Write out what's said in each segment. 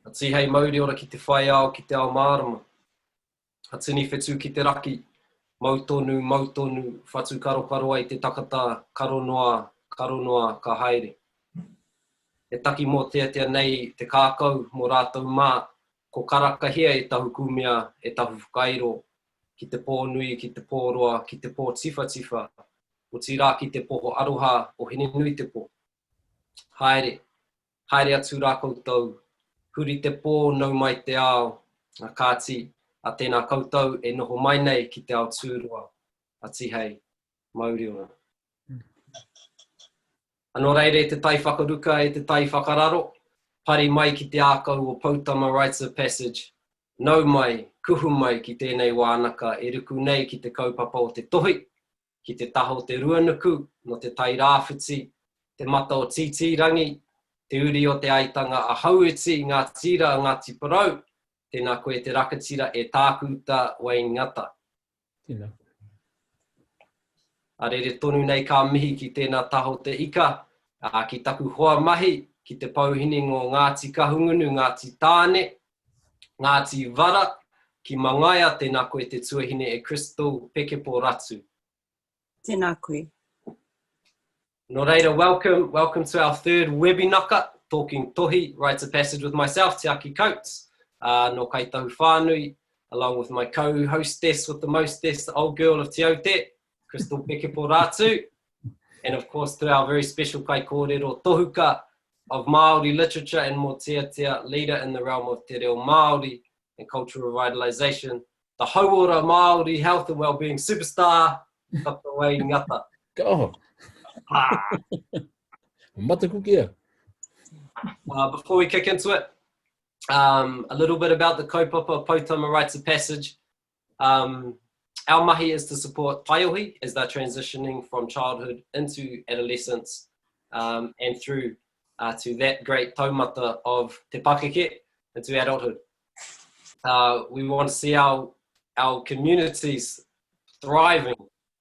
Ati hei Māori ora ki te whai ao ki te ao mārama. Atini whetū ki te raki, mautonu, whatu karo ai te takata, karo noa ka haere. E taki mō tea nei te kākau mō rātou mā, ko karaka hea e tahu kumia, e tahu whakairo, ki te pōnui, ki te pōroa, ki te pō tifa, o tirā ki te poho aroha o hene nui te pō. Haere atu rā koutou, huri te pō nau mai te ao, a kāti, a tēnā koutou e noho mai nei ki te ao tūroa, a tihei, Māori ora. Anō reire, te tai whakaruka e te tai whakararo, pari mai ki te ākau o Pautama Rites of Passage, nau mai, kuhu mai ki tēnei wānaka, e ruku nei ki te kaupapa o te tohi, ki te taho te ruanuku, no te tai rāwhiti, te mata o titirangi, te uri o te aitanga a hauiti, ngā tira, Ngāti parau, tēnā koe te rakatira e Dr Wayne Ngata. Tēnā. Arere tonu nei ka mihi ki tēnā taho te ika, ki taku hoa mahi, ki te pauhini ngō Ngāti Kahungunu, Ngāti Tāne, Ngāti Vara, ki Mangaia, tēnā koe te tuahine e Crystal, Pekepo, Ratu. Tēnā koe. Nō reira, welcome to our third webinaka, Talking Tohi, Rites of Passage with myself, Tiaki Coates, no kai tahu whānui, along with my co-hostess with the mostess, the old girl of Te Aute, Crystal Pekepo Ratu, and of course to our very special kai kōrero tohuka of Māori literature and mō tia leader in the realm of te reo Māori and cultural revitalisation, the hauora Māori health and wellbeing superstar, Dr Wayne Ngata. Oh. Before we kick into it, a little bit about the Kaupapa Pautama Rites of Passage. Our mahi is to support taihohi as they're transitioning from childhood into adolescence and through to that great taumata of te pakeke into adulthood. We want to see our communities thriving,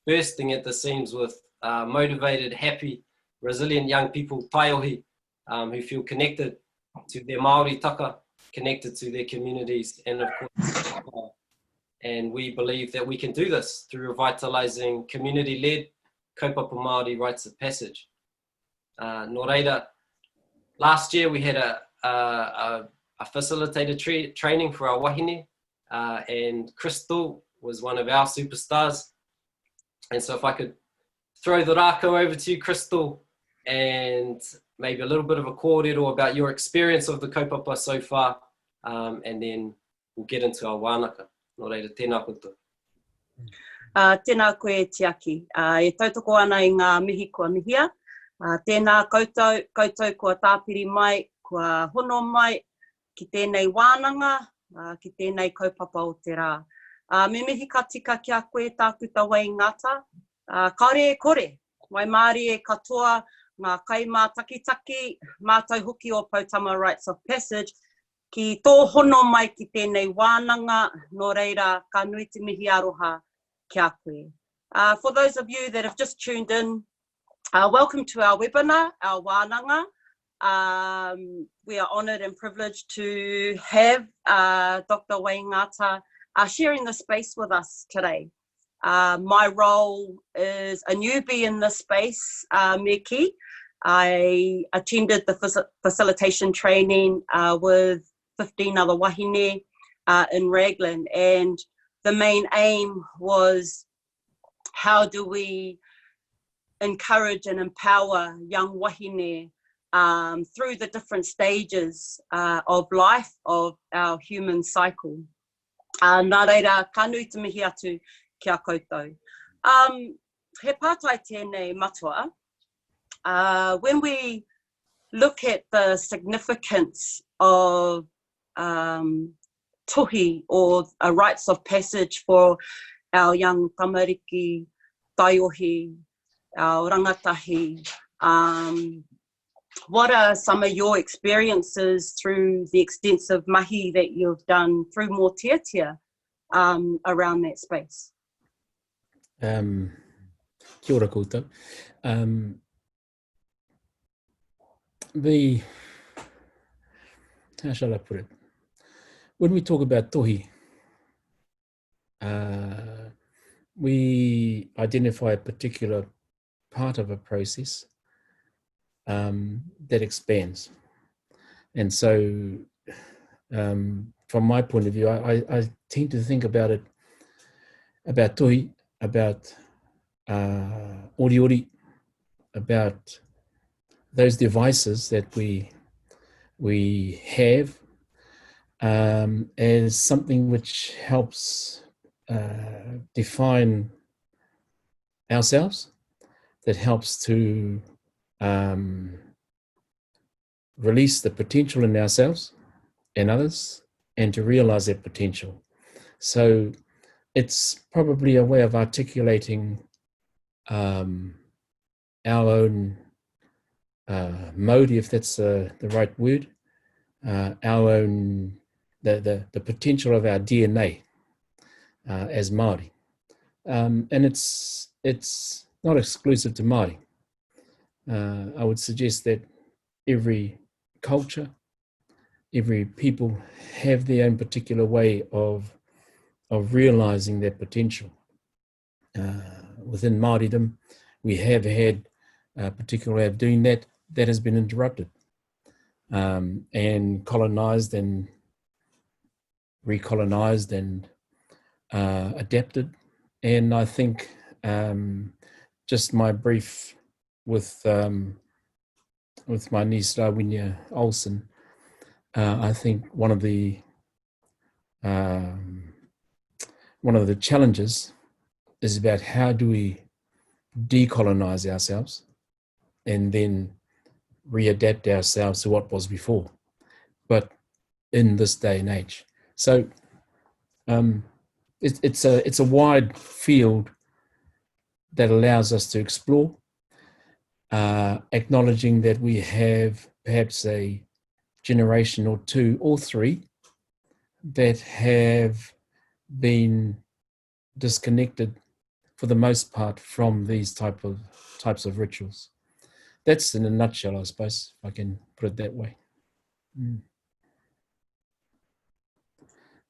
bursting at the seams with motivated, happy, resilient young people, taihohi, who feel connected to their Māori taka, connected to their communities, and of course, and we believe that we can do this through revitalising community-led kaupapa Māori Rites of Passage. Nō reira, last year we had a facilitated training for our wahine, and Crystal was one of our superstars. And so if I could throw the rākau over to you, Crystal, and maybe a little bit of a kōrero about your experience of the kaupapa so far, and then we'll get into our wānaka. Nō reira, tēnā koutou. Tēnā koe Tiaki. E tautoko ana i ngā mihi kua mihia. Tēnā koutou kua tāpiri mai, kua hono mai, ki tēnei wānanga, ki tēnei kaupapa o te rā. Me mihi ka tika ki a koe Dr Wayne Ngata. Kaore e kore, wai Māori e katoa, ngā kaimā takitaki, mātou hoki o Pautama Rites of Passage, ki tō hono mai ki tēnei wānanga, nō reira, ka nui te mihi aroha ki a koe. For those of you that have just tuned in, welcome to our webinar, our wānanga. We are honoured and privileged to have Dr Wayne Ngata sharing the space with us today. My role is a newbie in this space, Meki. I attended the facilitation training with 15 other wahine in Raglan, and the main aim was how do we encourage and empower young wahine through the different stages of life of our human cycle. Nā reira, ka nui te mihi atu ki a koutou. He pātai tēnei matua. When we look at the significance of tohi or rites of passage for our young tamariki, taiohi, our rangatahi, what are some of your experiences through the extensive mahi that you've done through mō tiatia around that space? Kia ora koutou. how shall I put it? When we talk about tohi, we identify a particular part of a process that expands. And so from my point of view, I tend to think about it, about tohi, about ori, about those devices that we have as something which helps define ourselves, that helps to release the potential in ourselves and others, and to realize that potential. So it's probably a way of articulating our own mode, if that's the right word, our own, the potential of our DNA as Māori. And it's not exclusive to Māori. I would suggest that every culture, every people have their own particular way of realizing their potential. Within Māoridom, we have had a particular way of doing that has been interrupted and colonized and recolonized and adapted. And I think just my brief with my niece Rawinia Olsen, I think one of the challenges is about how do we decolonize ourselves and then readapt ourselves to what was before, but in this day and age. So it's a wide field that allows us to explore, acknowledging that we have perhaps a generation or two or three that have been disconnected for the most part from these types of rituals. That's in a nutshell, I suppose, if I can put it that way.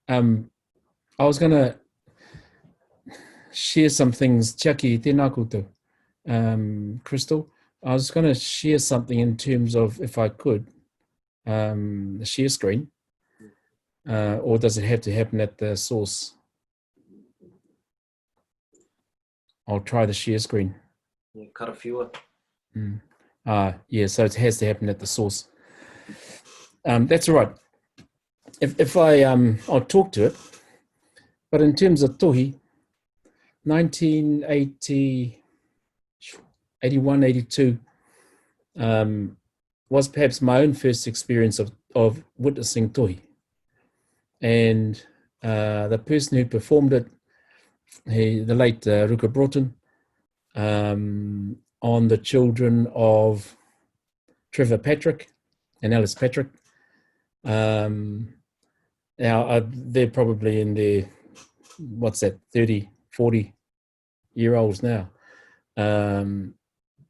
I was going to share some things. Tiaki, tēnā koutou. Crystal, I was going to share something in terms of, if I could, the share screen, or does it have to happen at the source? I'll try the share screen. Yeah, cut a fewer. Yeah, so it has to happen at the source. That's all right. If I'll talk to it, but in terms of tohi, 1980, 81, 82 was perhaps my own first experience of witnessing tohi. And the person who performed it, the late Ruka Broughton, on the children of Trevor Patrick and Alice Patrick. Now, they're probably in their, 30, 40-year-olds now.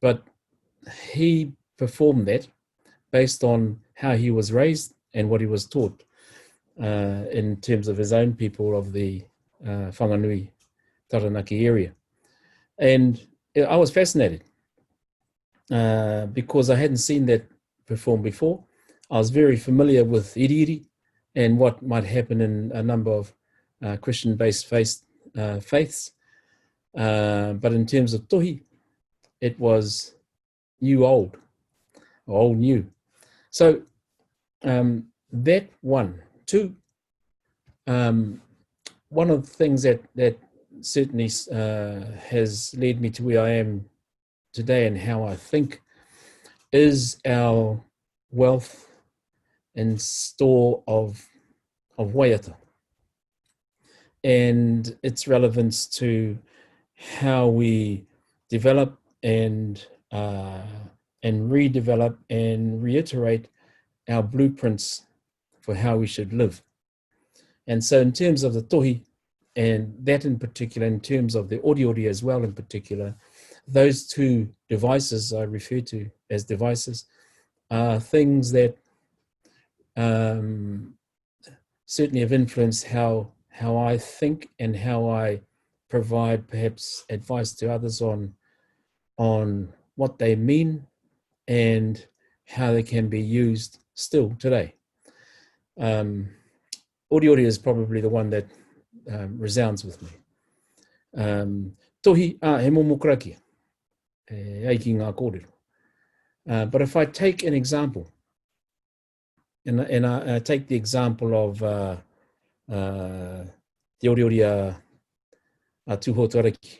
But he performed that based on how he was raised and what he was taught in terms of his own people of the Whanganui Taranaki area. And I was fascinated because I hadn't seen that performed before. I was very familiar with iri and what might happen in a number of Christian-based faiths. But in terms of tohi, it was new old, or old new. So that one. Two, one of the things that certainly has led me to where I am today and how I think is our wealth and store of waiata and its relevance to how we develop and redevelop and reiterate our blueprints for how we should live. And so in terms of the tohi, and that in particular, in terms of the ori as well in particular, those two devices I refer to as devices are things that certainly have influenced how I think and how I provide perhaps advice to others on what they mean and how they can be used still today. Ori is probably the one that resounds with me. Tohi, he momo karakia, eiki ngā kōrero. But if I take an example, and I take the example of te ori a tūhoto ariki,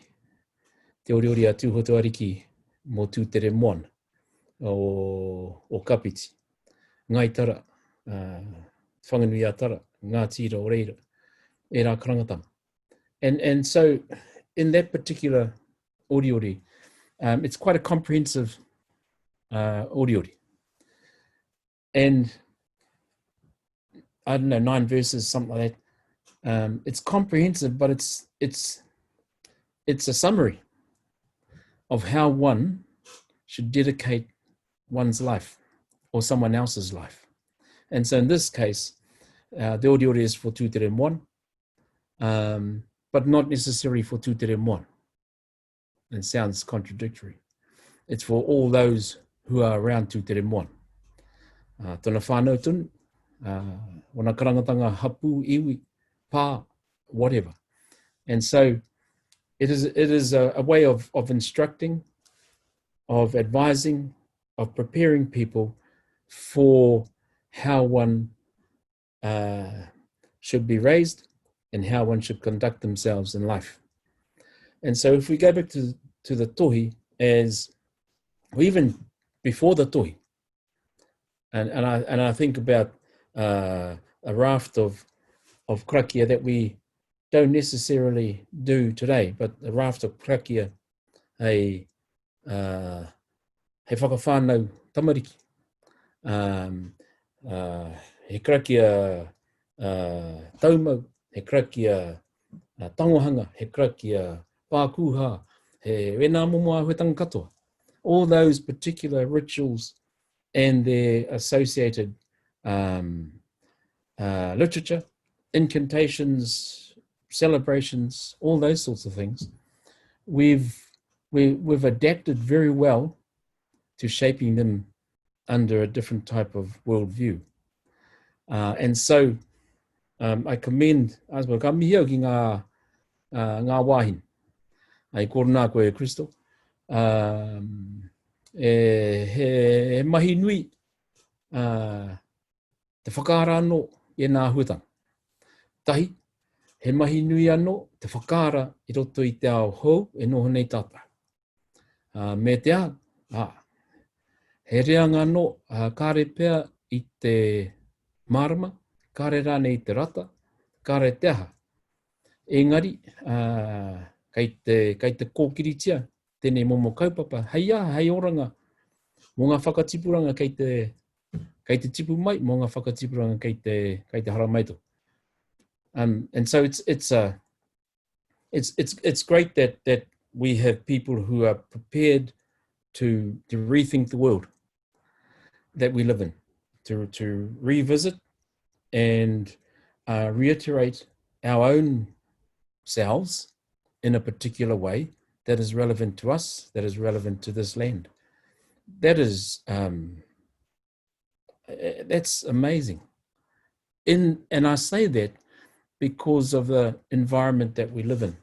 te ori a tūhoto ariki mō tūtere moana o kapiti, ngai tara, whanganui a tara, Ngāti o reira, e rā karangatama. And so in that particular ori, it's quite a comprehensive ori. And I don't know, 9 verses, something like that. It's comprehensive, but it's a summary of how one should dedicate one's life or someone else's life. And so in this case, the ori is for tūtere moana, but not necessarily for tūtere moana. It sounds contradictory. It's for all those who are around tūtere moana. Tōna whānau tunu, wana karangatanga hapu, iwi, pā, whatever. And so it is a way of instructing, of advising, of preparing people for how one should be raised and how one should conduct themselves in life. And so if we go back to the tohi, as or even before the tohi, and I think about a raft of karakia that we don't necessarily do today, but a raft of karakia, he whakawhānau tamariki, he karakia taumau, he karakia tangohanga, he karakia pākuha, he wena momoa huetanga katoa. All those particular rituals and their associated literature, incantations, celebrations, all those sorts of things, we've adapted very well to shaping them under a different type of worldview. And so I commend Asma ka mihia ki ngā wāhin. Ai korona koe Kristo. He mahi nui te whakaara anō e nā huatanga. Tahi, he mahi nui anō te whakaara I roto I te ao hou e noho nei tātai. Me te a, he reanga anō kāre pēr I te marama, kāre rāne I te rata, kāre te aha. Engari, kei te kōkiritia, tēnei momo kaupapa, hei oranga, mō ngā whakatipuranga kei te tipu mai, mō ngā whakatipuranga kei te haramaito. And so it's great that we have people who are prepared to rethink the world that we live in, to revisit and reiterate our own selves in a particular way that is relevant to us, that is relevant to this land. That is, that's amazing. And I say that because of the environment that we live in,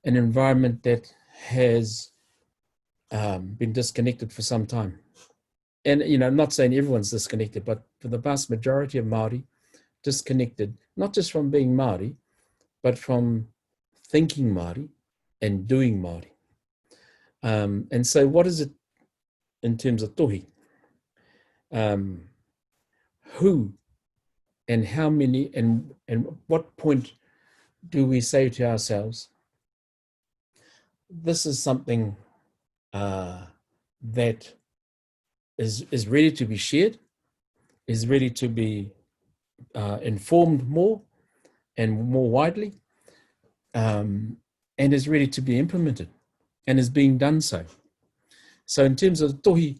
an environment that has been disconnected for some time. And, you know, I'm not saying everyone's disconnected, but for the vast majority of Māori, disconnected, not just from being Māori, but from thinking Māori and doing Māori. And so what is it in terms of tohi? Who and how many and what point do we say to ourselves, this is something that is ready to be shared, is ready to be informed more and more widely, and is ready to be implemented, and is being done so. So in terms of tohi,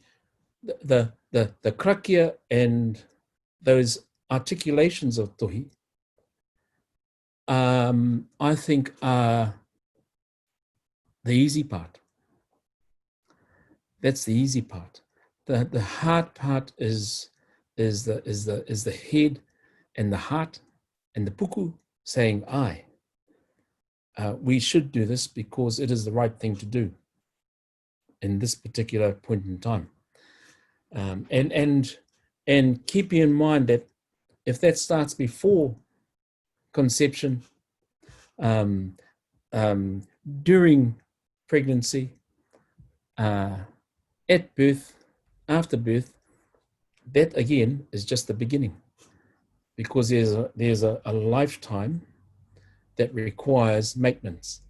the karakia and those articulations of tohi, I think are the easy part. That's the easy part. The hard part is the head and the heart and the puku saying, I. We should do this because it is the right thing to do in this particular point in time. And keeping in mind that if that starts before conception, during pregnancy, at birth, after birth, that again is just the beginning, because there's a lifetime that requires maintenance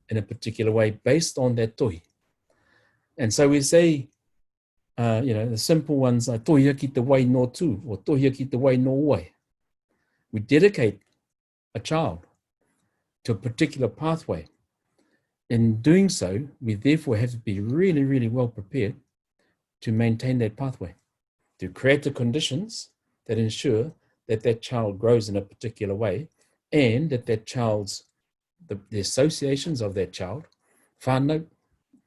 in a particular way based on that tohi. And so we say, the simple ones are tohia ki te wai no tu, or tohia ki te wai no wai. We dedicate a child to a particular pathway. In doing so, we therefore have to be really, really well prepared to maintain that pathway, to create the conditions that ensure that that child grows in a particular way, and that that child's, the associations of that child, whānau,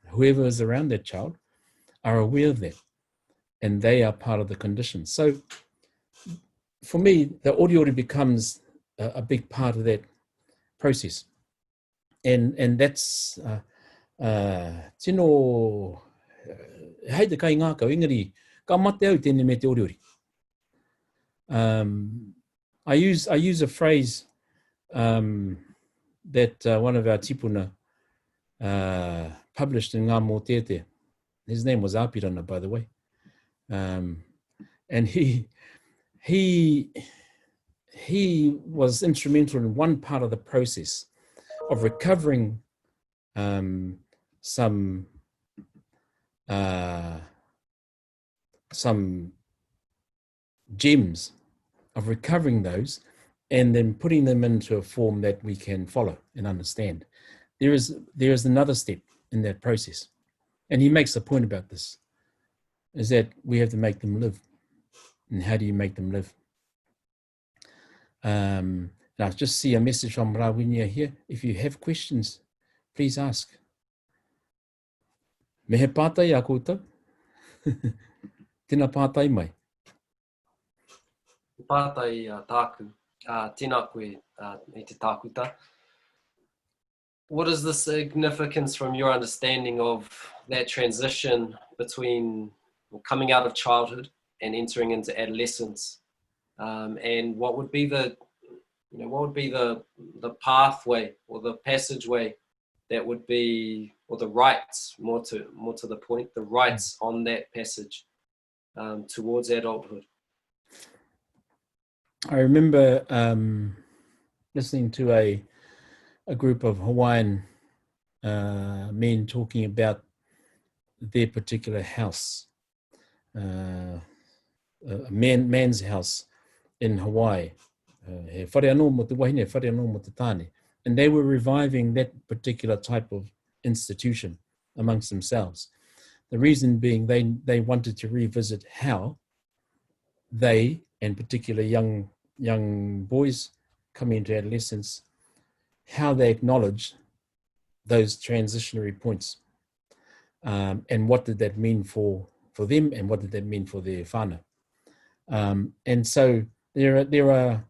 whoever is around that child, are aware of that, and they are part of the conditions. So for me, the oriori becomes a big part of that process. And that's tino hei te kai ngākau engari ka mate au tēnei me te oriori. I use a phrase that one of our tipuna published in Ngā Mōtete. His name was Apirana, by the way. And he was instrumental in one part of the process of recovering some gems, of recovering those and then putting them into a form that we can follow and understand. There is another step in that process, and he makes a point about this, is that we have to make them live. And how do you make them live? And I just see a message from Rawinia here. If you have questions, please ask. Me he pātai a koutou? Tēnā pātai mai. Pātai tāku, tēnā koe i te tākuta. What is the significance from your understanding of that transition between coming out of childhood and entering into adolescence? And what would be the pathway or the passageway that would be, or the rites, more to the point, the rites on that passage towards adulthood? I remember listening to a group of Hawaiian men talking about their particular house, a man's house in Hawaii. He whare anō mo te wahine, whare anō mo te Tāne. And they were reviving that particular type of institution amongst themselves. The reason being they wanted to revisit how they, and particularly young boys coming into adolescence, how they acknowledged those transitionary points, and what did that mean for them, and what did that mean for their whānau. And so there are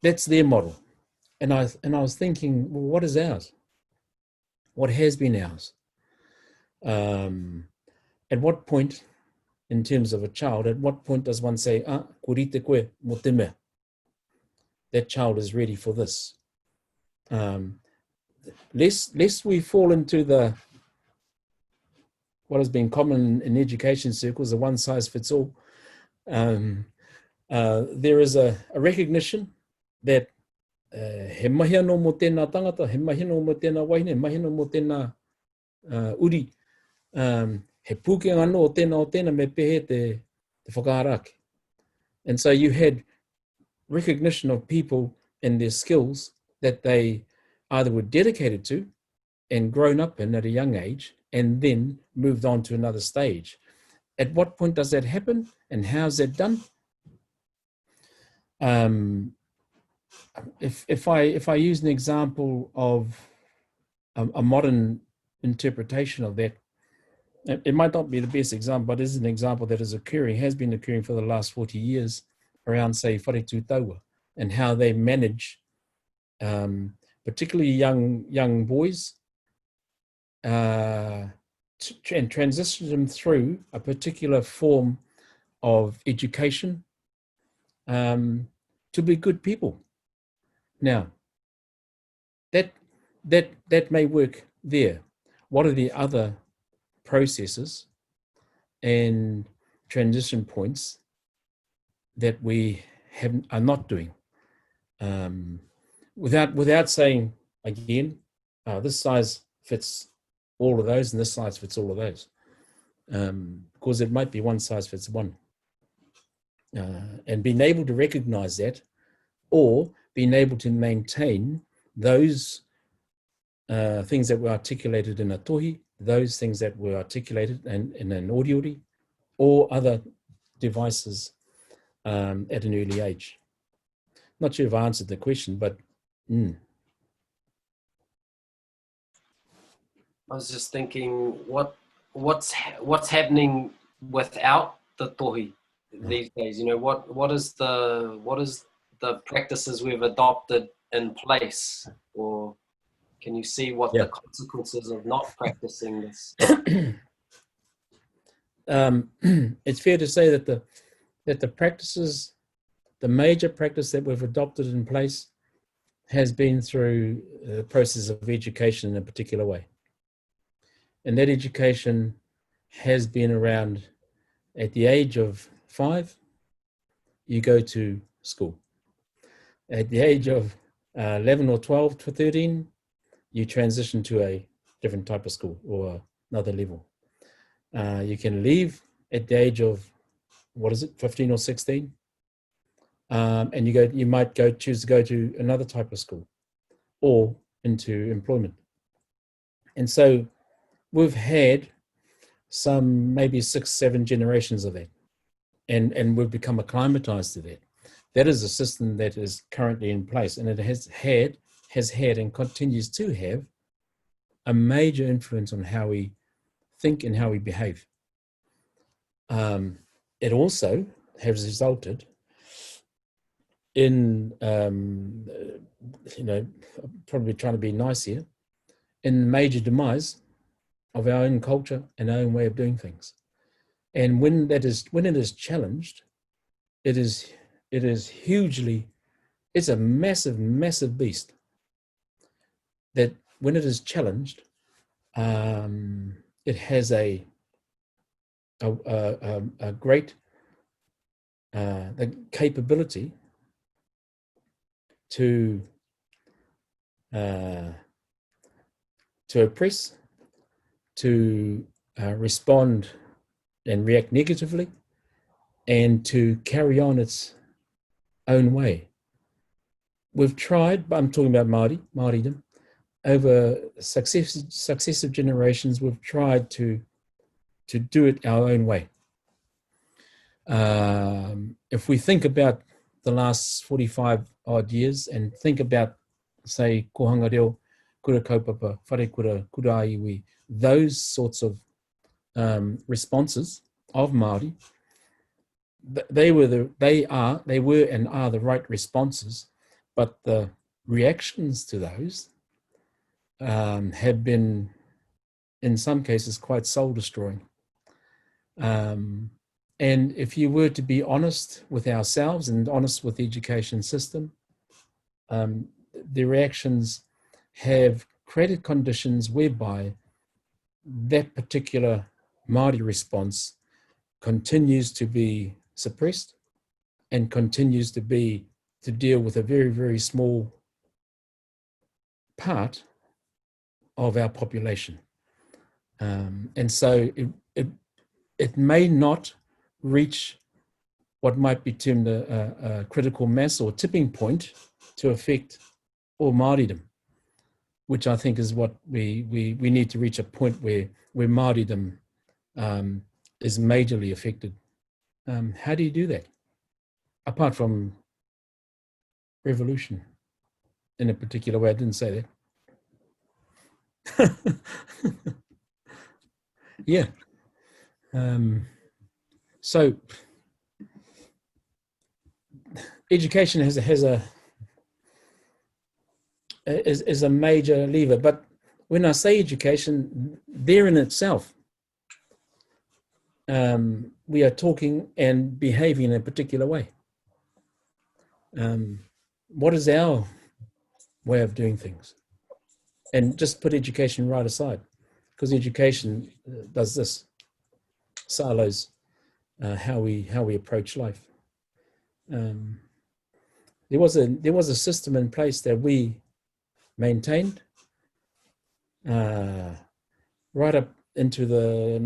that's their model, and I was thinking, well, what is ours? What has been ours? At what point, in terms of a child, at what point does one say, ko rite koe mo te mea? That child is ready for this. Lest we fall into what has been common in education circles, the one size fits all. There is a recognition that he mahi anō mo tēnā tangata, he mahi anō mo tēnā wahine, he mahi anō mo tēnā uri, he pūkenga anō o tēnā me pehe te whakaharake. And so you had recognition of people and their skills that they either were dedicated to and grown up in at a young age and then moved on to another stage. At what point does that happen, and how is that done? if I use an example of a modern interpretation of that, it might not be the best example, but it is an example that is occurring, has been occurring for the last 40 years around, say, wharetu Teuroa, and how they manage, particularly young boys, and transition them through a particular form of education to be good people. Now, that may work there. What are the other processes and transition points that we are not doing? Without saying again, this size fits all of those and this size fits all of those, because it might be one size fits one. And being able to recognize that, or being able to maintain those things that were articulated in a tohi, those things that were articulated in an oriori, or other devices at an early age. Not sure if I answered the question, but I was just thinking, what's happening without the tohi these days? You know, what is the practices we've adopted in place, or can you see what the consequences of not practicing this? It's fair to say that the practices, the major practice that we've adopted in place, has been through the process of education in a particular way. And that education has been around, at the age of 5, you go to school. At the age of 11 or 12 to 13, you transition to a different type of school or another level. You can leave at the age of, 15 or 16? And you might choose to go to another type of school or into employment. And so we've had some maybe 6-7 generations of that, and we've become acclimatized to that. That is a system that is currently in place, and it has had and continues to have a major influence on how we think and how we behave. It also has resulted in, probably trying to be nice here, in major demise of our own culture and our own way of doing things. And when it is challenged, it is hugely, it's a massive, massive beast that when it is challenged, it has a great the capability to oppress, to respond and react negatively, and to carry on its own way. We've tried, but I'm talking about Māoridom, over successive generations, we've tried to do it our own way. If we think about the last 45 odd years and think about, say, kohanga reo, kura kaupapa, whare kura, kura iwi, those sorts of responses of Māori, they were and are the right responses, but the reactions to those have been, in some cases, quite soul-destroying. And if you were to be honest with ourselves and honest with the education system, the reactions have created conditions whereby that particular Māori response continues to be suppressed and continues to deal with a very, very small part of our population. And so it may not reach what might be termed a critical mass or tipping point to affect all Māoridom, which I think is what we need to reach, a point where Māoridom is majorly affected. How do you do that? Apart from revolution in a particular way. I didn't say that. Yeah. So education is a major lever, but when I say education, there in itself, we are talking and behaving in a particular way. What is our way of doing things? And just put education right aside, because education does this, silos how we approach life. There was a system in place that we maintained right up into the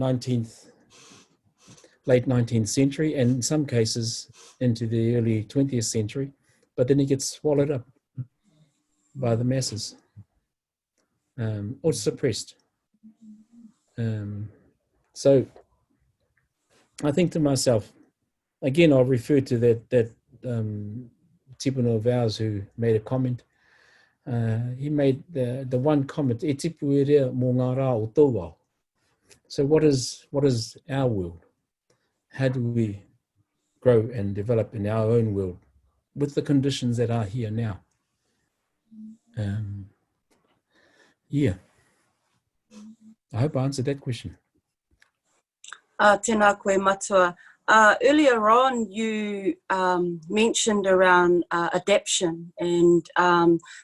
late 19th century, and in some cases into the early 20th century, but then it gets swallowed up by the masses or suppressed. So I think to myself, again, I'll refer to that tipuna of ours who made a comment. He made the one comment, e tipu e rea mō ngā rā o Teuroa. So what is our world? How do we grow and develop in our own world with the conditions that are here now? Yeah. I hope I answered that question. Tēnā koe matua. Earlier on, you mentioned around adaptation and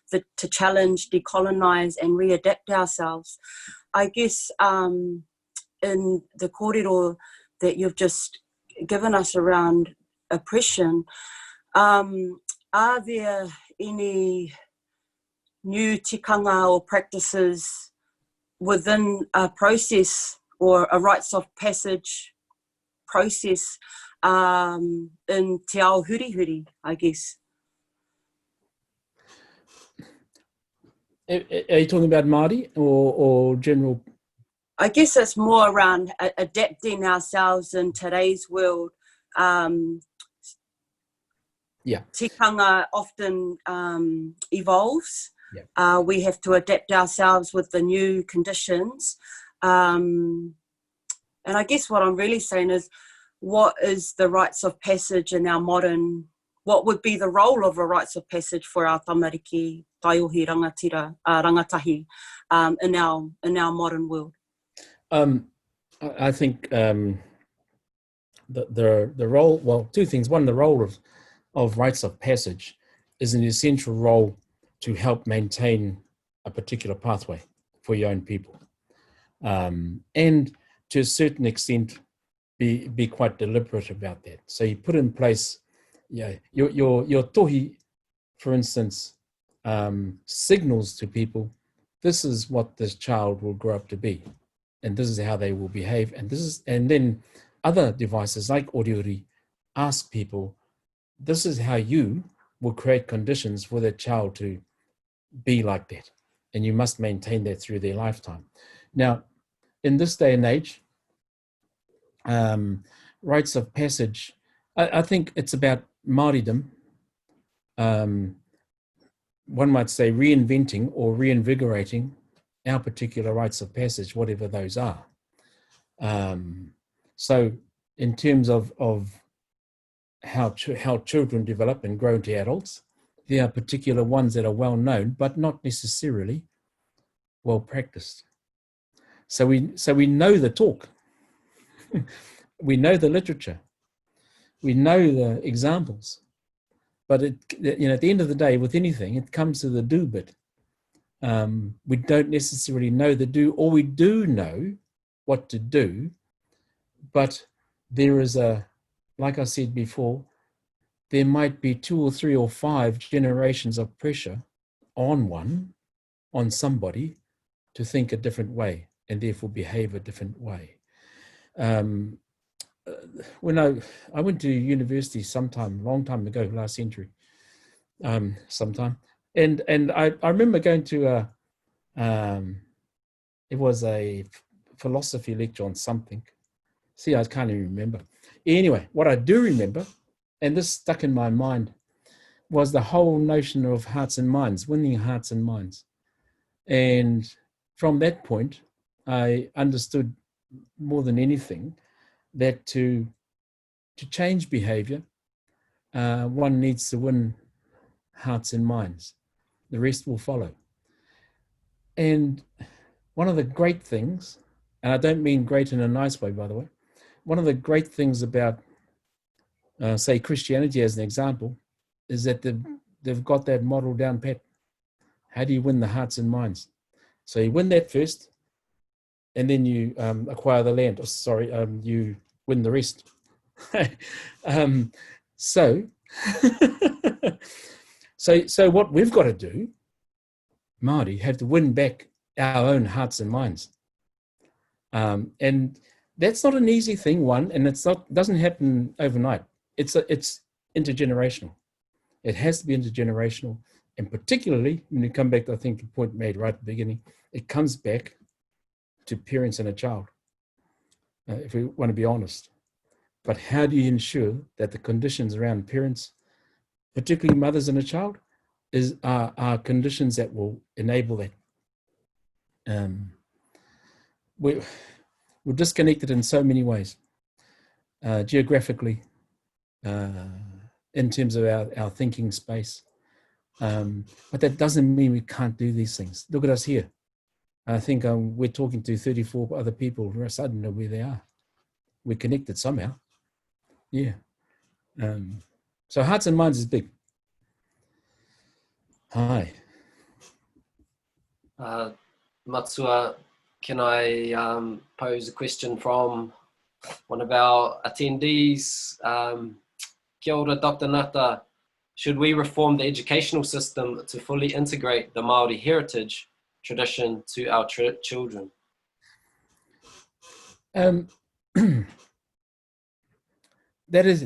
to challenge, decolonize and readapt ourselves. I guess in the kōrero that you've just given us around oppression, are there any new tikanga or practices within a process or a rites of passage process in te ao hurihuri, I guess? Are you talking about Māori or general? I guess it's more around adapting ourselves in today's world. Yeah. Tikanga often evolves. Yeah. We have to adapt ourselves with the new conditions. And I guess what I'm really saying is, what is the rites of passage in our modern, what would be the role of a rites of passage for our tamariki, taiohi, rangatahi in our modern world? I think the role, well, two things. One, the role of rites of passage is an essential role to help maintain a particular pathway for your own people. And to a certain extent, be quite deliberate about that. So you put in place, your tohi, for instance, signals to people, this is what this child will grow up to be, and this is how they will behave, and then other devices like oriori ask people, this is how you will create conditions for that child to be like that, and you must maintain that through their lifetime. Now, in this day and age, rites of passage, I think it's about Māoridom, one might say reinventing or reinvigorating our particular rites of passage, whatever those are. So in terms of how children develop and grow into adults, there are particular ones that are well known, but not necessarily well practiced. So we know the talk, we know the literature, we know the examples, but at the end of the day, with anything, it comes to the do bit. We don't necessarily know the do, or we do know what to do, but there is like I said before, there might be 2 or 3 or 5 generations of pressure on somebody to think a different way and therefore behave a different way. When I went to university long time ago, last century, sometime, and I remember going to it was a philosophy lecture on something. See, I can't even remember. Anyway, what I do remember, and this stuck in my mind, was the whole notion of hearts and minds, winning hearts and minds. And from that point, I understood more than anything that to change behavior, one needs to win hearts and minds. The rest will follow. And one of the great things, and I don't mean great in a nice way, by the way, one of the great things about, say, Christianity as an example, is that they've got that model down pat. How do you win the hearts and minds? So you win that first, and then you acquire the land. You win the rest. So what we've got to do, Māori, have to win back our own hearts and minds. And that's not an easy thing, and doesn't happen overnight. It's intergenerational. It has to be intergenerational. And particularly when you come back to, I think, the point made right at the beginning, it comes back to parents and a child, if we want to be honest. But how do you ensure that the conditions around parents, particularly mothers and a child, are conditions that will enable that? We're disconnected in so many ways, geographically, in terms of our thinking space. But that doesn't mean we can't do these things. Look at us here. I think we're talking to 34 other people. I don't know where they are. We're connected somehow. Yeah. So hearts and minds is big. Hi. Matsua, can I pose a question from one of our attendees? Kia ora, Dr. Ngata. Should we reform the educational system to fully integrate the Māori heritage tradition to our children? That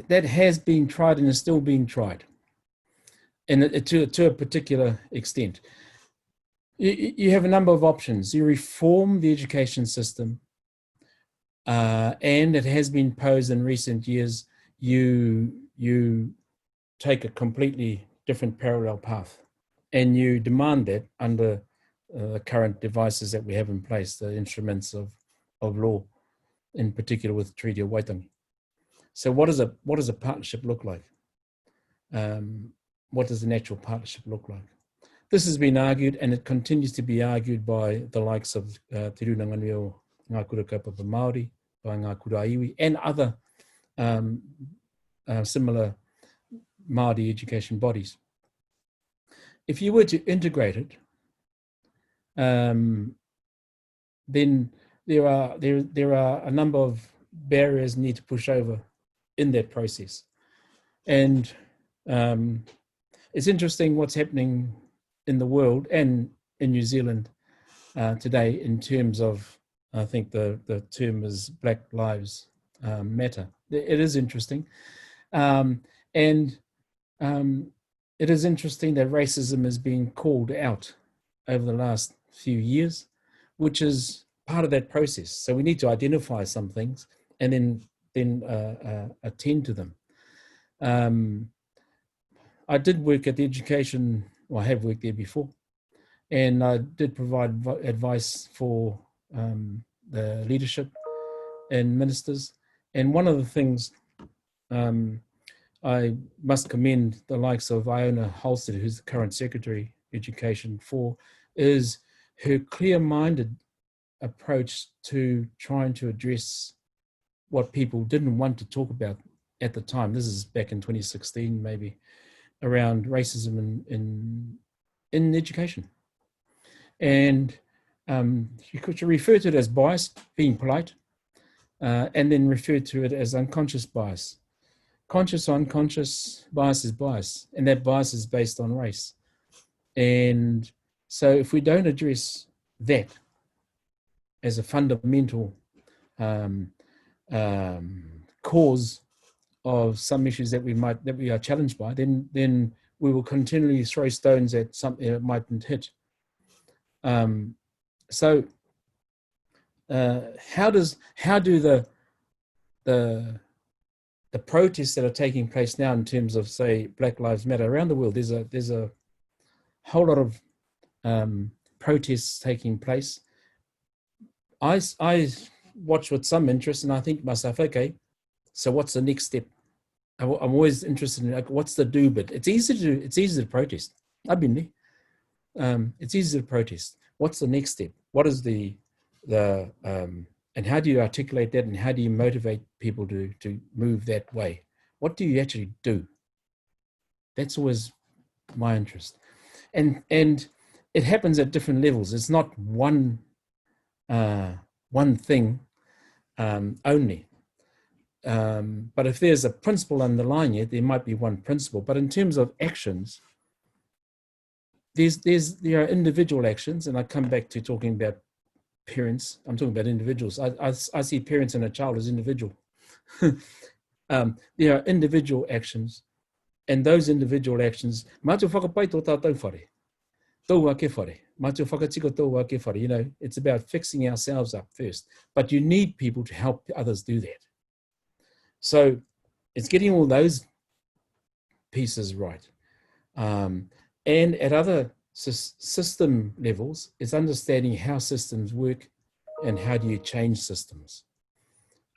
has been tried and is still being tried, and to a particular extent. You have a number of options. You reform the education system, and it has been posed in recent years. You take a completely different parallel path, and you demand that under the current devices that we have in place, the instruments of law, in particular with the Treaty of Waitangi. So what does a partnership look like? What does the natural partnership look like? This has been argued, and it continues to be argued by the likes of Te Runangani o Ngā Kura Kaupapa Māori, by Ngā Kura Iwi, and other similar Māori education bodies. If you were to integrate it, then there are a number of barriers you need to push over in that process. And it's interesting what's happening in the world and in New Zealand today in terms of, I think the term is Black Lives Matter. It is interesting. And it is interesting that racism is being called out over the last few years, which is part of that process. So we need to identify some things and then attend to them. I did work at the education, well, I have worked there before, and I did provide advice for the leadership and ministers. And one of the things I must commend the likes of Iona Halstead, who's the current Secretary Education, for, is her clear-minded approach to trying to address what people didn't want to talk about at the time. This is back in 2016, maybe, around racism in education. And you could refer to it as bias, being polite, and then refer to it as unconscious bias. Conscious or unconscious bias is bias, and that bias is based on race. And so if we don't address that as a fundamental cause of some issues that we are challenged by, then we will continually throw stones at something that mightn't hit. So how do the the protests that are taking place now in terms of, say, Black Lives Matter around the world, there's a whole lot of protests taking place. I watch with some interest, and I think to myself, okay, so what's the next step? I'm always interested in, like, what's the do bit? It's easy to protest. I've been there. It's easy to protest. What's the next step? What is and how do you articulate that, and how do you motivate people to move that way? What do you actually do? That's always my interest. And it happens at different levels. It's not one thing only. But if there's a principle underlying it, there might be one principle. But in terms of actions, there are individual actions, and I come back to talking about parents. I'm talking about individuals. I see parents and a child as individual. There are individual actions, and those individual actions, you know, it's about fixing ourselves up first. But you need people to help others do that. So it's getting all those pieces right. And at other system levels, it's understanding how systems work and how do you change systems.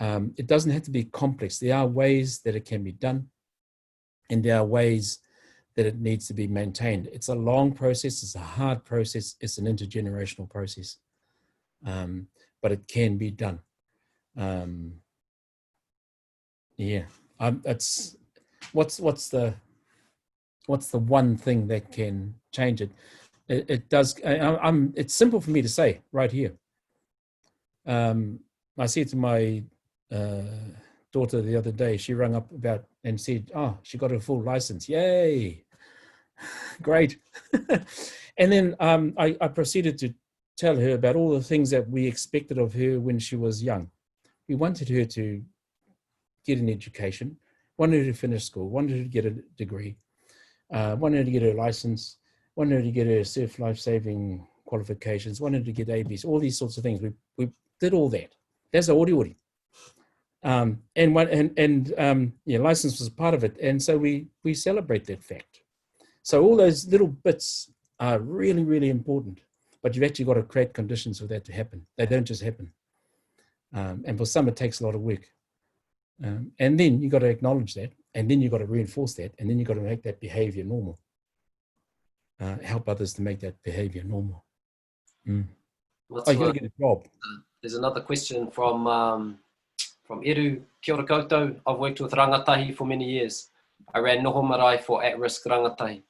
It doesn't have to be complex. There are ways that it can be done, and there are ways that it needs to be maintained. It's a long process, it's a hard process, it's an intergenerational process, but it can be done. It's what's the one thing that can change it? It does. It's simple for me to say right here. I said to my daughter the other day, she rang up and said, oh, she got a full license. Yay. Great. And then I proceeded to tell her about all the things that we expected of her when she was young. We wanted her to get an education, wanted her to finish school, wanted her to get a degree, wanted her to get her license, wanted her to get her surf life-saving qualifications, wanted her to get ABs, all these sorts of things. We did all that. That's a ori. License was part of it. And so we celebrate that fact. So all those little bits are really, really important, but you've actually got to create conditions for that to happen. They don't just happen. And for some, it takes a lot of work. And then you've got to acknowledge that, and then you've got to reinforce that, and then you've got to make that behavior normal. Help others to make that behavior normal. You got to get a job. There's another question from Eru. Kia ora koutou. I've worked with rangatahi for many years. I ran noho marae for at-risk rangatahi.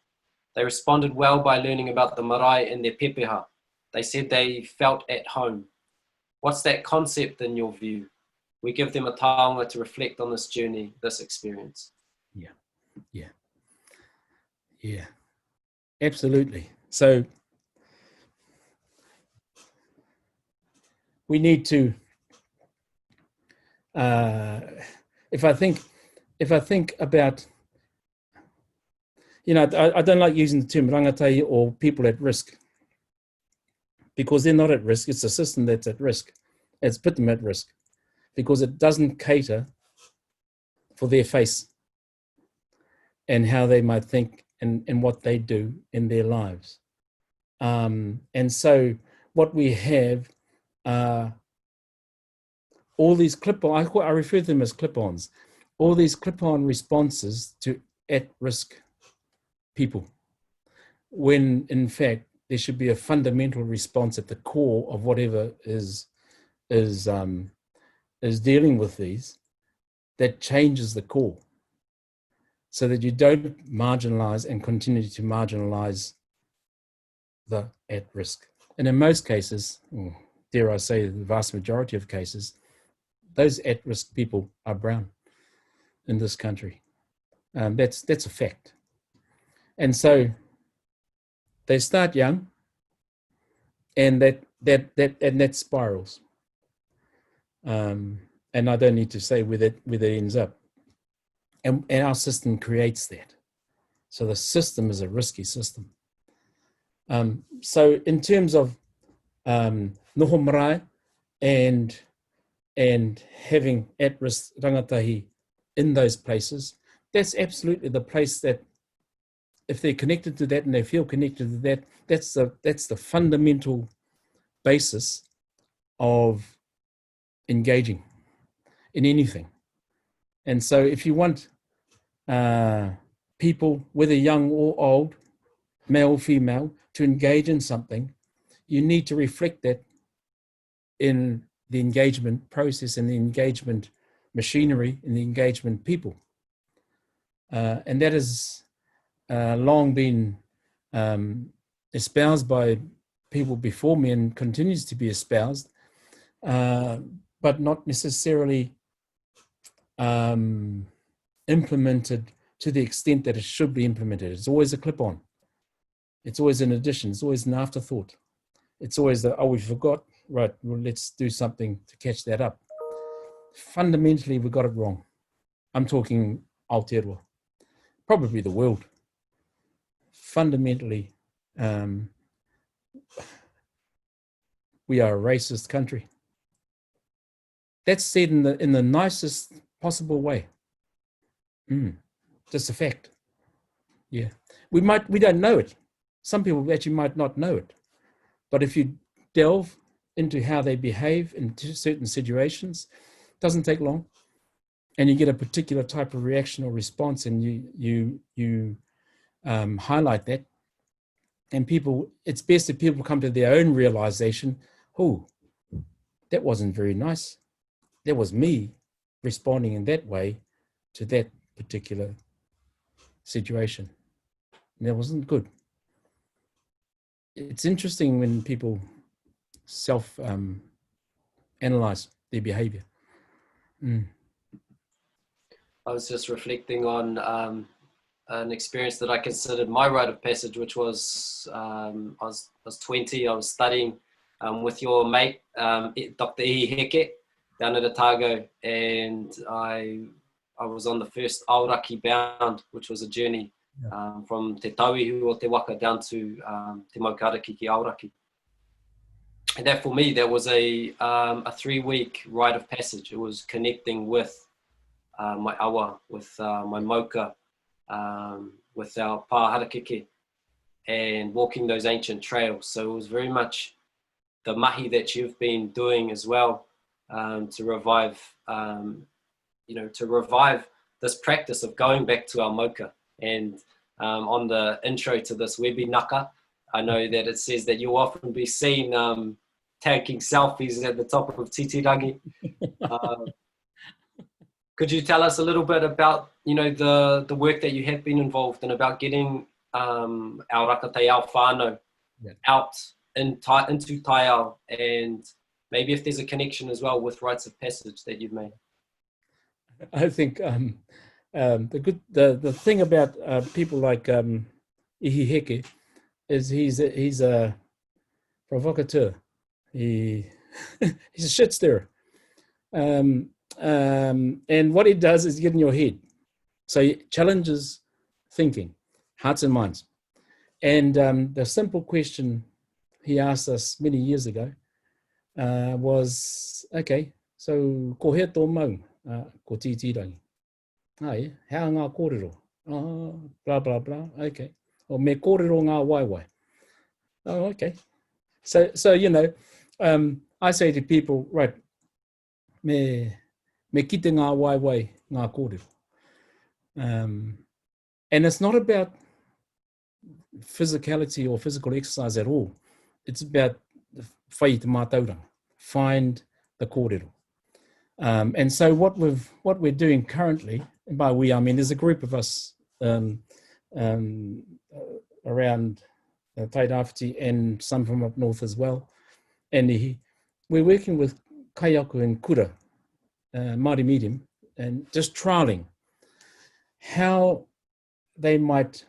They responded well by learning about the marae and their pepeha. They said they felt at home. What's that concept in your view? We give them a taonga to reflect on this journey, this experience. Yeah, absolutely. So we need to, if I think about, you know, I don't like using the term rangatahi or people at risk, because they're not at risk. It's the system that's at risk. It's put them at risk because it doesn't cater for their face and how they might think and what they do in their lives. And so what we have are all these clip-on, I refer to them as clip-ons, all these clip-on responses to at-risk people, when in fact there should be a fundamental response at the core of whatever is dealing with these that changes the core, so that you don't marginalize and continue to marginalize the at-risk. And in most cases, or dare I say the vast majority of cases, those at-risk people are brown in this country. That's a fact. And so they start young, and that spirals. And I don't need to say where that ends up. And our system creates that. So the system is a risky system. So in terms of noho marae and having at-risk rangatahi in those places, that's absolutely the place that, if they're connected to that and they feel connected to that, that's the fundamental basis of engaging in anything. And so if you want people, whether young or old, male or female, to engage in something, you need to reflect that in the engagement process and the engagement machinery and the engagement people. And that has long been espoused by people before me and continues to be espoused, but not necessarily implemented to the extent that it should be implemented. It's always a clip-on. It's always an addition. It's always an afterthought. It's always the, oh, we forgot. Right, well, let's do something to catch that up. Fundamentally, we got it wrong. I'm talking Aotearoa, probably the world. Fundamentally, we are a racist country. That's said in the nicest possible way. Just a fact. Yeah, we don't know it. Some people actually might not know it, but if you delve into how they behave in certain situations, it doesn't take long, and you get a particular type of reaction or response, and you highlight that, and people, it's best if people come to their own realization, oh, that wasn't very nice. That was me responding in that way to that particular situation. And that wasn't good. It's interesting when people self-analyze their behavior. I was just reflecting on an experience that I considered my rite of passage, which was I was 20. I was studying with your mate, Dr. Heke, down at Otago, and I was on the first auraki bound, which was a journey from Te Tauihu o Te Waka down to Te Maukariki ki Auraki. And that for me, that was a 3-week rite of passage. It was connecting with my awa, with my moka, with our pāharakeke, and walking those ancient trails. So it was very much the mahi that you've been doing as well, to revive, to revive this practice of going back to our moka. And on the intro to this webinaka, I know that it says that you'll often be seen taking selfies at the top of titirangi. Could you tell us a little bit about, the work that you have been involved in about getting our rakatai, our whānau, out into Taiao, and maybe if there's a connection as well with rites of passage that you've made? I think the thing about people like Ihi Heke is he's a provocateur. He's a shit stirrer. And what he does is get in your head. So he challenges thinking, hearts and minds. And the simple question he asked us many years ago was, okay, so ko he tō mau, ko titirangi. Ai, hea ngā kōrero? Blah, blah, blah, okay. Or me kōrero ngā waiwai. Oh, okay. So I say to people, right, me kite ngā waiwai ngā kōrero. And it's not about physicality or physical exercise at all. It's about whai te mātauranga, find the kōrero. And so what we're doing currently, and by we I mean there's a group of us around Tairāwhiti and some from up north as well. And we're working with kaiako and kura, Māori medium, and just trialling how they might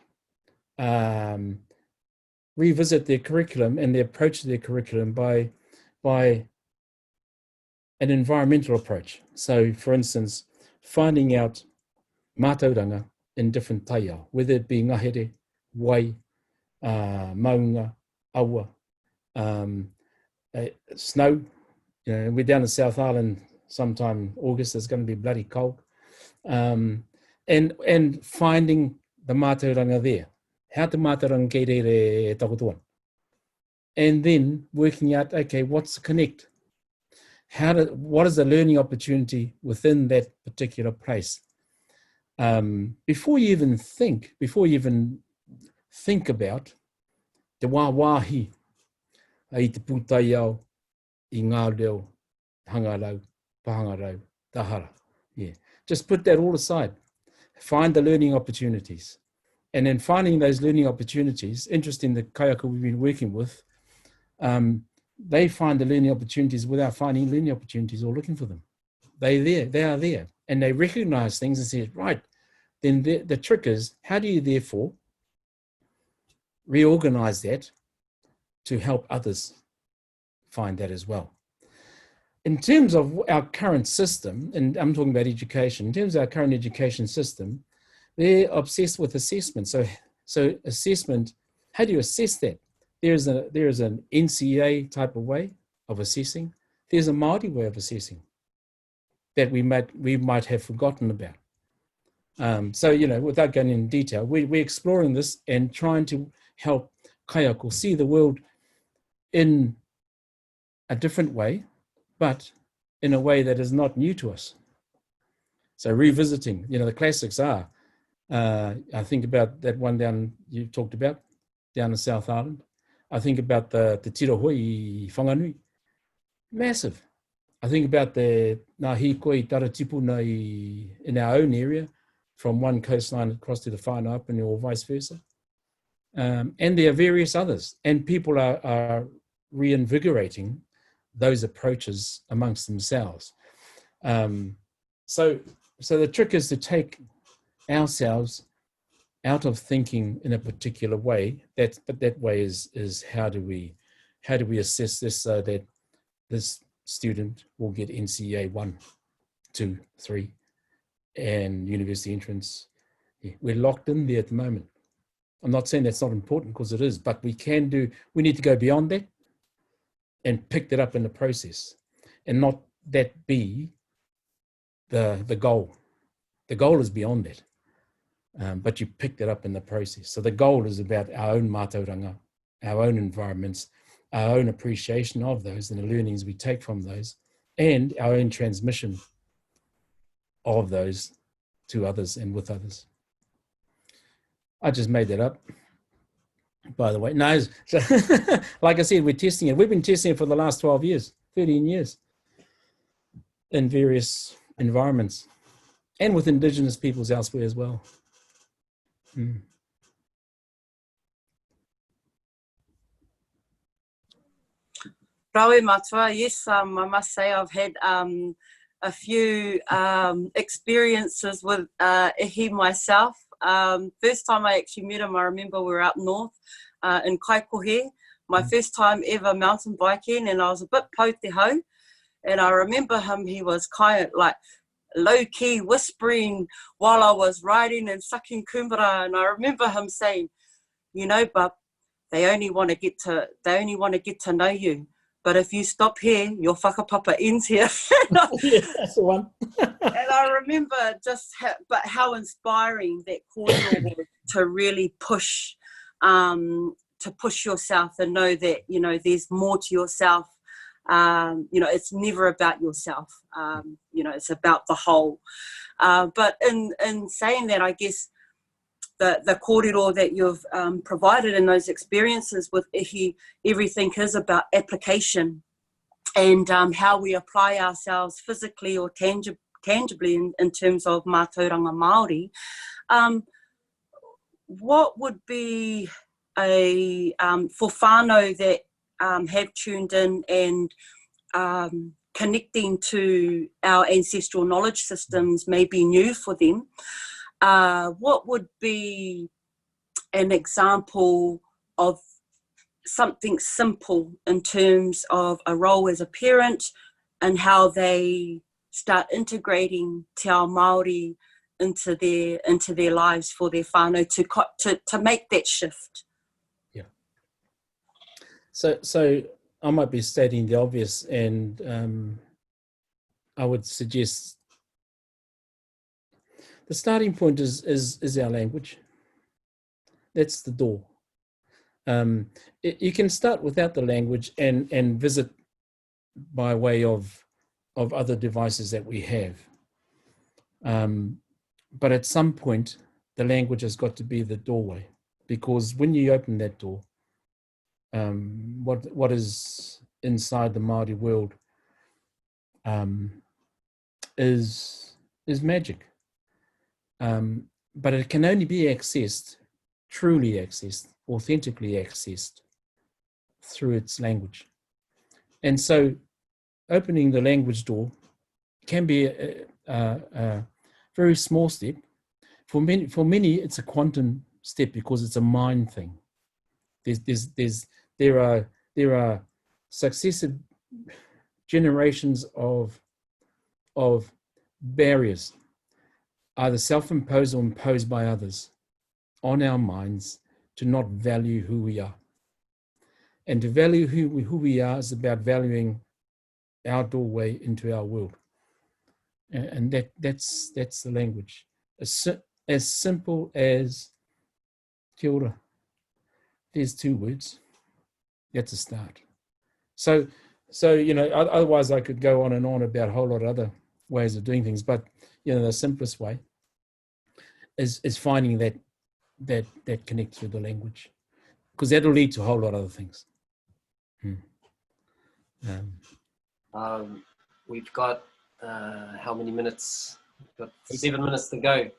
revisit their curriculum and the approach to their curriculum by an environmental approach. So, for instance, finding out mātauranga in different taiao, whether it be ngahere, wai, maunga, awa, snow. We're down in South Island sometime August, it's going to be bloody cold. And finding the mātauranga there. How to mātauranga kei reire e takotoa. And then working out, okay, what's the connect? What is the learning opportunity within that particular place? Before you even think about te wāhi, ai te pūtai au, I ngā reo, hangarau, pahangarau, tahara. Yeah, just put that all aside. Find the learning opportunities. And then finding those learning opportunities, interesting, the kaiaka we've been working with, they find the learning opportunities without finding learning opportunities or looking for them. They are there. And they recognize things and say, right, then the trick is, how do you therefore reorganize that to help others find that as well? In terms of our current system, and I'm talking about education, in terms of our current education system, they're obsessed with assessment. So assessment, how do you assess that? There's an NCA type of way of assessing. There's a Māori way of assessing that we might have forgotten about. So, without going into detail, we're exploring this and trying to help kaiako see the world in a different way, but in a way that is not new to us. So revisiting, the classics are, I think about that one down you talked about, down in South Island. I think about the Teuroa I Whanganui, massive. I think about the Ngā Hikoi Taratipuna in our own area, from one coastline across to the whānau open or vice versa. And there are various others, and people are reinvigorating those approaches amongst themselves. So the trick is to take ourselves out of thinking in a particular way. But that way is how do we assess this so that this student will get NCEA 1, 2, 3, and university entrance. Yeah, we're locked in there at the moment. I'm not saying that's not important, because it is, but we need to go beyond that and pick that up in the process, and not that be the goal. The goal is beyond that, but you pick that up in the process. So the goal is about our own mātauranga, our own environments, our own appreciation of those and the learnings we take from those, and our own transmission of those to others and with others. I just made that up, by the way. No, like I said, we're testing it. We've been testing it for the last 12 years, 13 years, in various environments, and with Indigenous peoples elsewhere as well. Rawe matua, yes, I must say I've had a few experiences with ihi myself. First time I actually met him, I remember we were up north in Kaikohe, my first time ever mountain biking, and I was a bit Pōteho, and I remember him, he was kind of like low-key whispering while I was riding and sucking kumbara, and I remember him saying, bub, they only want to get to know you. But if you stop here, your whakapapa ends here. Yeah, that's the one. And I remember just how inspiring that kōrero was to really push yourself and know that, there's more to yourself. It's never about yourself. It's about the whole. But in saying that, I guess the kōrero that you've provided in those experiences with ihi, everything is about application and how we apply ourselves physically or tangibly in terms of mātauranga Māori. What would be for whānau that have tuned in and connecting to our ancestral knowledge systems may be new for them, what would be an example of something simple in terms of a role as a parent and how they start integrating te ao Māori into their lives for their whānau to make that shift? Yeah. So I might be stating the obvious, and I would suggest the starting point is our language. That's the door. You can start without the language and visit by way of other devices that we have. But at some point, the language has got to be the doorway, because when you open that door, what is inside the Māori world is magic. But it can only be accessed, truly accessed, authentically accessed through its language. And so opening the language door can be a very small step. For many, it's a quantum step, because it's a mind thing. There are successive generations of barriers, either self-imposed or imposed by others, on our minds to not value who we are. And to value who we are is about valuing our doorway into our world. And that's the language. As simple as kia ora. There's 2 words. That's a start. So otherwise I could go on and on about a whole lot of other ways of doing things, but the simplest way is finding that connects through the language, because that'll lead to a whole lot of other things. We've got how many minutes? We've got 7 minutes to go.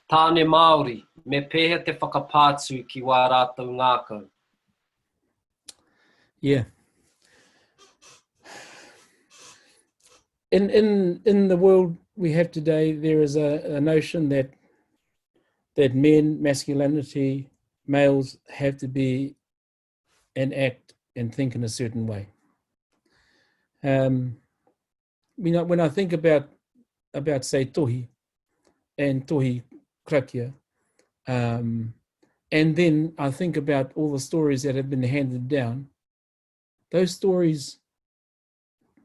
Tāne Māori, me pēhea te whakapātu ki wā rātou ngākau. Yeah. In the world we have today, there is a notion that men, masculinity, males have to be and act and think in a certain way. When I think about say tohi and tohi krakia, and then I think about all the stories that have been handed down, those stories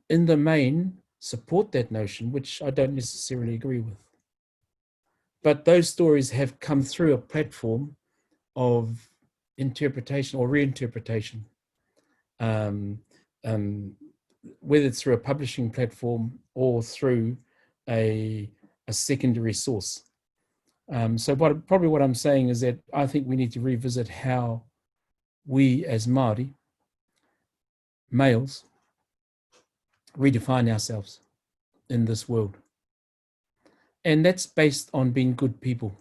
in the main support that notion, which I don't necessarily agree with. But those stories have come through a platform of interpretation or reinterpretation, whether it's through a publishing platform or through a secondary source. So probably what I'm saying is that I think we need to revisit how we as Māori, males, redefine ourselves in this world. And that's based on being good people.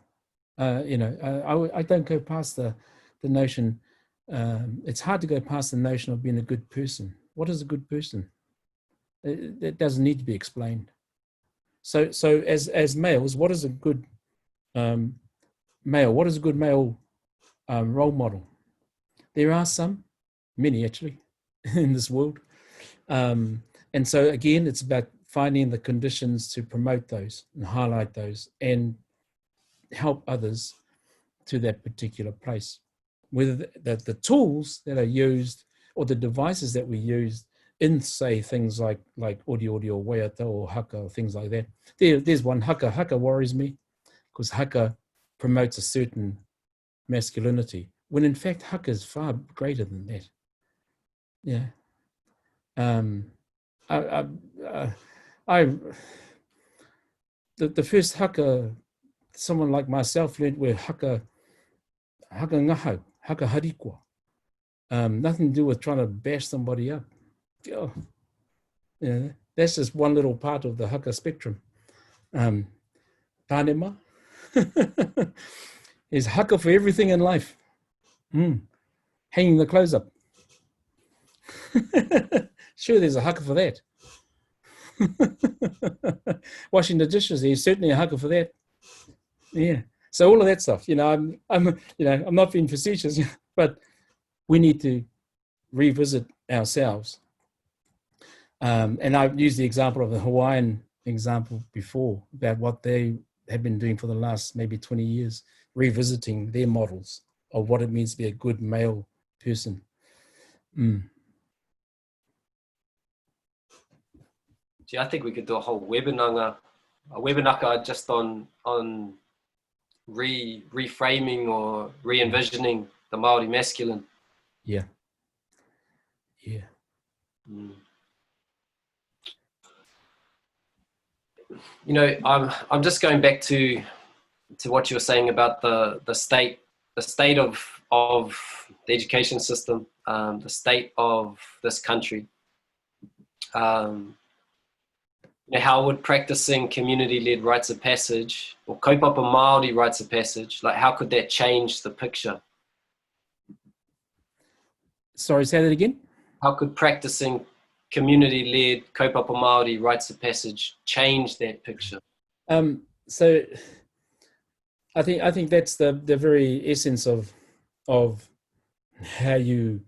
I don't go past the notion, it's hard to go past the notion of being a good person. What is a good person? It doesn't need to be explained. So as males, what is a good male? What is a good male role model? There are many actually, in this world. And so again, it's about finding the conditions to promote those and highlight those and help others to that particular place. Whether the tools that are used or the devices that we use in, say, things like ori or waiata or haka or things like that. There's one, haka. Haka worries me because haka promotes a certain masculinity, when in fact haka is far greater than that. Yeah. The first haka someone like myself learned were haka ngahau, haka harikwa. Nothing to do with trying to bash somebody up. Oh, yeah, that's just one little part of the haka spectrum. Tāne ma. There's haka for everything in life. Hanging the clothes up. Sure, there's a haka for that. Washing the dishes, there's certainly a haka for that. Yeah. So all of that stuff, I'm not being facetious, but we need to revisit ourselves. And I've used the example of the Hawaiian example before about what they have been doing for the last maybe 20 years, revisiting their models of what it means to be a good male person. Gee, I think we could do a whole webinar a webinaka just on reframing or re-envisioning the Māori masculine. Yeah. Yeah. Mm. You know, I'm just going back to what you were saying about the state of the education system, the state of this country. You know, how would practicing community-led rites of passage or kaupapa Māori rites of passage, like how could that change the picture? Sorry, say that again? How could practicing community-led kaupapa Māori rites of passage change that picture? So I think that's the very essence of how you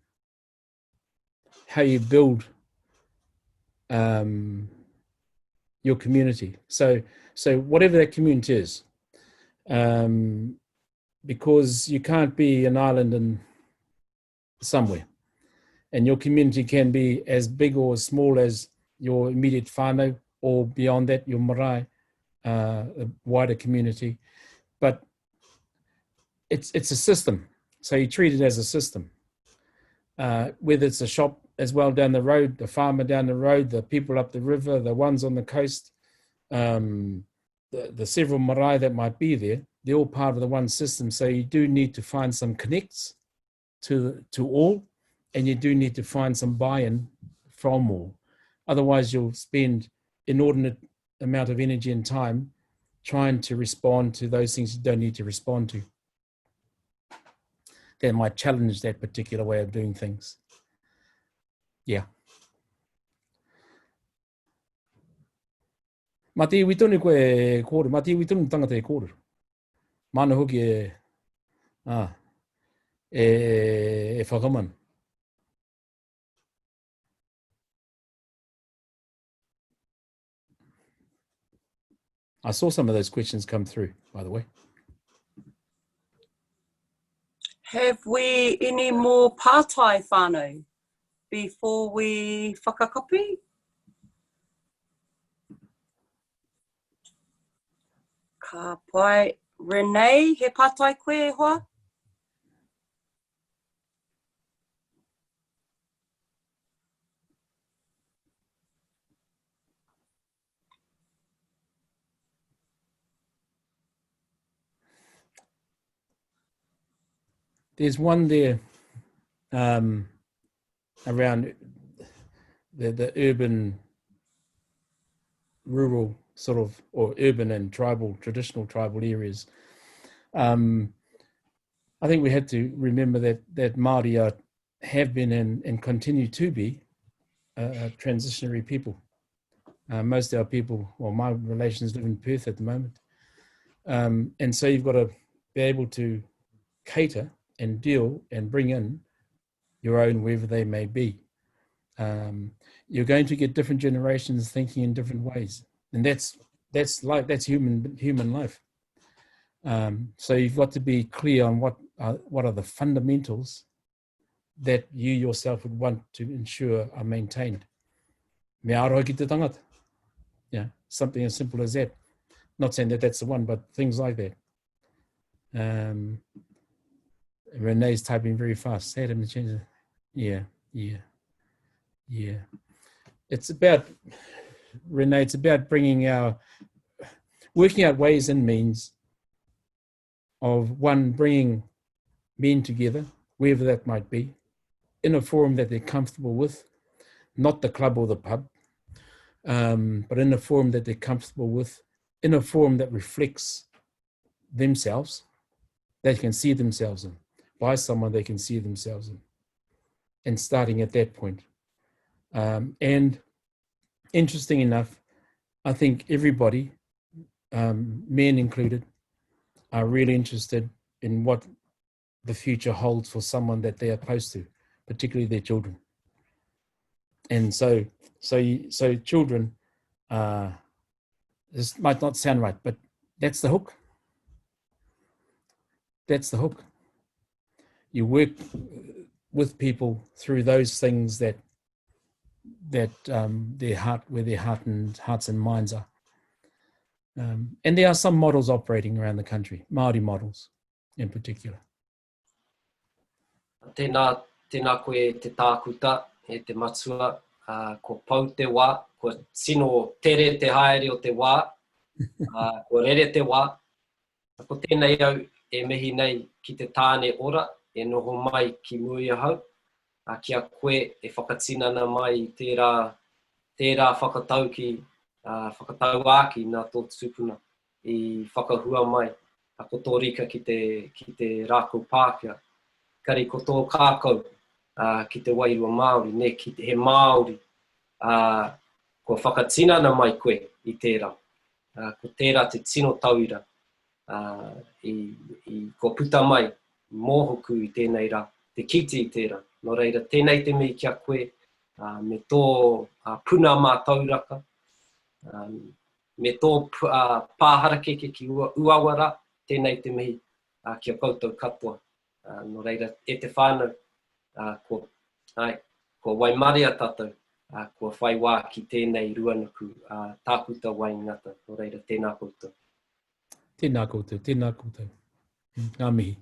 build your community. So whatever that community is, because you can't be an island in somewhere, and your community can be as big or as small as your immediate whānau, or beyond that, your marae, a wider community. But it's a system, so you treat it as a system. Whether it's a shop as well down the road, the farmer down the road, the people up the river, the ones on the coast, the several marae that might be there, they're all part of the one system. So you do need to find some connects to all, and you do need to find some buy-in from all. Otherwise, you'll spend inordinate amount of energy and time trying to respond to those things you don't need to respond to. That might challenge that particular way of doing things. Yeah. Mati witoni koe kōrero, mati witoni tangata e kōrero. Mana hoki e whakamana. I saw some of those questions come through, by the way. Have we any more pātai whānau before we whakakapi? Ka pai. Renee, he pātai koe e hoa? There's one there around the urban, rural sort of, or urban and tribal, traditional tribal areas. I think we had to remember that Māori have been and continue to be a transitionary people. Most of our people, well, my relations live in Perth at the moment. And so you've got to be able to cater and deal and bring in your own wherever they may be. You're going to get different generations thinking in different ways, and that's life. That's human life. So you've got to be clear on what are the fundamentals that you yourself would want to ensure are maintained. Me aroha ki te tangata. Yeah, something as simple as that. Not saying that that's the one, but things like that. Renee's typing very fast. Say them to change it. Yeah. It's about, Renee, it's about working out ways and means of bringing men together, wherever that might be, in a forum that they're comfortable with, not the club or the pub, but in a forum that they're comfortable with, in a forum that reflects themselves, they can see themselves in, by someone they can see themselves in, and starting at that point. And interesting enough, I think everybody, men included, are really interested in what the future holds for someone that they are close to, particularly their children. And so children, this might not sound right, but that's the hook. That's the hook. You work with people through those things that their hearts and minds are. And there are some models operating around the country, Māori models in particular. Tēnā koe te tākuta e te matua, ko pau te wā, ko sino tere te haere o te wā, ko rere te wā. Ko tēnei au e mihi nei ki te tāne ora, e noho mai ki mui ahau, kia koe e whakatinana mai i tērā whakatau whakatau āki nā tō tupuna i whakahua mai, ko tō rika ki te rākau Pākehā. Kari ko tō kākau ki te wairua Māori, ne ki te he Māori, ko whakatinana mai koe i tērā. Ko tērā te tino tauira, ko puta mai, mōhoku i tēnei rā, te kiti i tērā. Nō reira, tēnei te mihi kia koe, me tō puna mā tauraka, me tō pāhara keke ki uawara, tēnei te mihi kia koutou katoa. Nō reira, e te whānau, ko waimaria tātou, ko whai wā ki tēnei ruanuku, tākuta Wayne Ngata. Nō reira, tēnā koutou. Tēnā koutou, tēnā koutou. Ngā mihi.